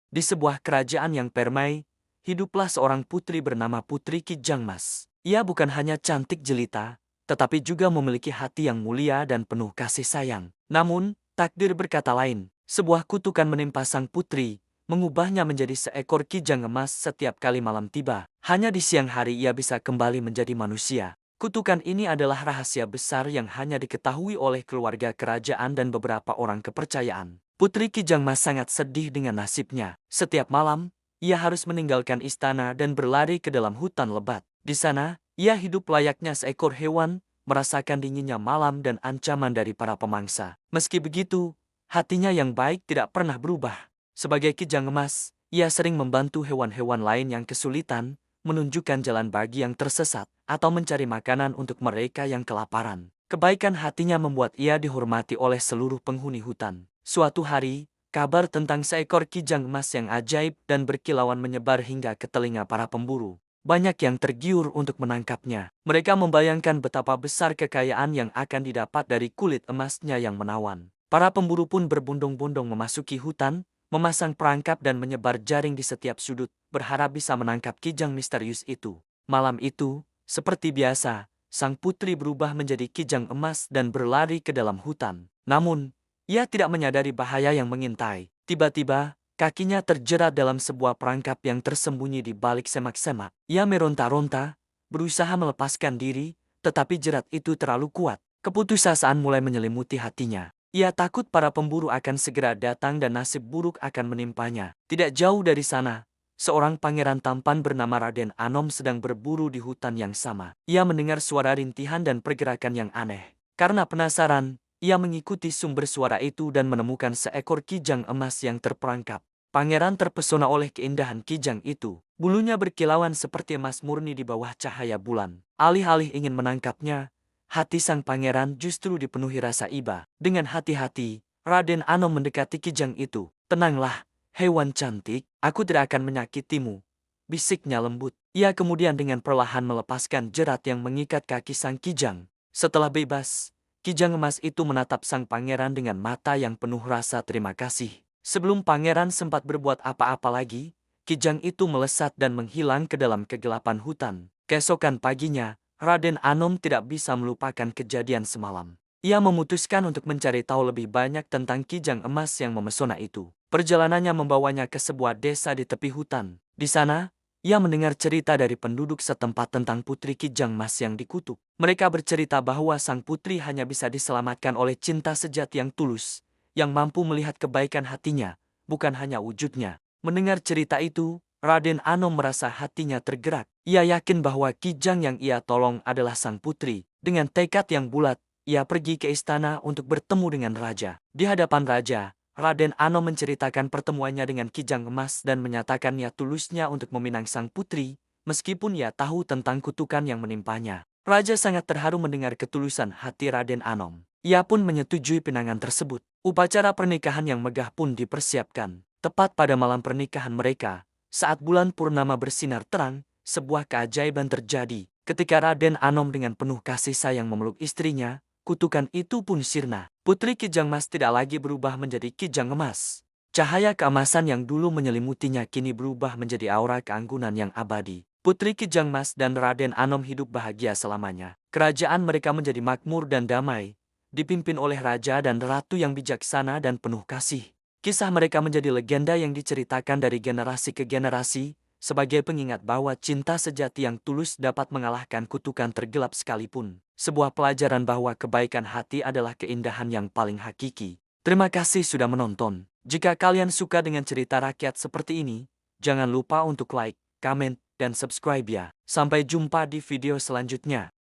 Di sebuah kerajaan yang permai, hiduplah seorang putri bernama Putri Kijangmas. Ia bukan hanya cantik jelita, tetapi juga memiliki hati yang mulia dan penuh kasih sayang. Namun, takdir berkata lain. Sebuah kutukan menimpa sang putri, mengubahnya menjadi seekor kijang emas setiap kali malam tiba. Hanya di siang hari ia bisa kembali menjadi manusia. Kutukan ini adalah rahasia besar yang hanya diketahui oleh keluarga kerajaan dan beberapa orang kepercayaan. Putri Kijangmas sangat sedih dengan nasibnya. Setiap malam, ia harus meninggalkan istana dan berlari ke dalam hutan lebat. Di sana, ia hidup layaknya seekor hewan, merasakan dinginnya malam dan ancaman dari para pemangsa. Meski begitu, hatinya yang baik tidak pernah berubah. Sebagai kijang emas, ia sering membantu hewan-hewan lain yang kesulitan, menunjukkan jalan bagi yang tersesat, atau mencari makanan untuk mereka yang kelaparan. Kebaikan hatinya membuat ia dihormati oleh seluruh penghuni hutan. Suatu hari, kabar tentang seekor kijang emas yang ajaib dan berkilauan menyebar hingga ke telinga para pemburu. Banyak yang tergiur untuk menangkapnya. Mereka membayangkan betapa besar kekayaan yang akan didapat dari kulit emasnya yang menawan. Para pemburu pun berbondong-bondong memasuki hutan, memasang perangkap dan menyebar jaring di setiap sudut, berharap bisa menangkap kijang misterius itu. Malam itu, seperti biasa, sang putri berubah menjadi kijang emas dan berlari ke dalam hutan. Namun, ia tidak menyadari bahaya yang mengintai. Tiba-tiba, kakinya terjerat dalam sebuah perangkap yang tersembunyi di balik semak-semak. Ia meronta-ronta, berusaha melepaskan diri, tetapi jerat itu terlalu kuat. Keputusasaan mulai menyelimuti hatinya. Ia takut para pemburu akan segera datang dan nasib buruk akan menimpanya. Tidak jauh dari sana, seorang pangeran tampan bernama Raden Anom sedang berburu di hutan yang sama. Ia mendengar suara rintihan dan pergerakan yang aneh. Karena penasaran, ia mengikuti sumber suara itu dan menemukan seekor kijang emas yang terperangkap. Pangeran terpesona oleh keindahan kijang itu. Bulunya berkilauan seperti emas murni di bawah cahaya bulan. Alih-alih ingin menangkapnya, hati sang pangeran justru dipenuhi rasa iba. Dengan hati-hati, Raden Anom mendekati kijang itu. "Tenanglah, hewan cantik, aku tidak akan menyakitimu," bisiknya lembut. Ia kemudian dengan perlahan melepaskan jerat yang mengikat kaki sang kijang. Setelah bebas, kijang emas itu menatap sang pangeran dengan mata yang penuh rasa terima kasih. Sebelum pangeran sempat berbuat apa-apa lagi, kijang itu melesat dan menghilang ke dalam kegelapan hutan. Keesokan paginya, Raden Anom tidak bisa melupakan kejadian semalam. Ia memutuskan untuk mencari tahu lebih banyak tentang kijang emas yang memesona itu. Perjalanannya membawanya ke sebuah desa di tepi hutan. Di sana, ia mendengar cerita dari penduduk setempat tentang Putri Kijang Mas yang dikutuk. Mereka bercerita bahwa sang putri hanya bisa diselamatkan oleh cinta sejati yang tulus, yang mampu melihat kebaikan hatinya, bukan hanya wujudnya. Mendengar cerita itu, Raden Anom merasa hatinya tergerak. Ia yakin bahwa Kijang yang ia tolong adalah sang putri. Dengan tekad yang bulat, ia pergi ke istana untuk bertemu dengan raja. Di hadapan raja, Raden Anom menceritakan pertemuannya dengan Kijang Emas dan menyatakan niat tulusnya untuk meminang sang putri, meskipun ia tahu tentang kutukan yang menimpanya. Raja sangat terharu mendengar ketulusan hati Raden Anom. Ia pun menyetujui pinangan tersebut. Upacara pernikahan yang megah pun dipersiapkan. Tepat pada malam pernikahan mereka, saat bulan purnama bersinar terang, sebuah keajaiban terjadi. Ketika Raden Anom dengan penuh kasih sayang memeluk istrinya, kutukan itu pun sirna. Putri Kijang Mas tidak lagi berubah menjadi kijang emas. Cahaya keemasan yang dulu menyelimutinya kini berubah menjadi aura keanggunan yang abadi. Putri Kijang Mas dan Raden Anom hidup bahagia selamanya. Kerajaan mereka menjadi makmur dan damai, dipimpin oleh raja dan ratu yang bijaksana dan penuh kasih. Kisah mereka menjadi legenda yang diceritakan dari generasi ke generasi, sebagai pengingat bahwa cinta sejati yang tulus dapat mengalahkan kutukan tergelap sekalipun. Sebuah pelajaran bahwa kebaikan hati adalah keindahan yang paling hakiki. Terima kasih sudah menonton. Jika kalian suka dengan cerita rakyat seperti ini, jangan lupa untuk like, komen, dan subscribe ya. Sampai jumpa di video selanjutnya.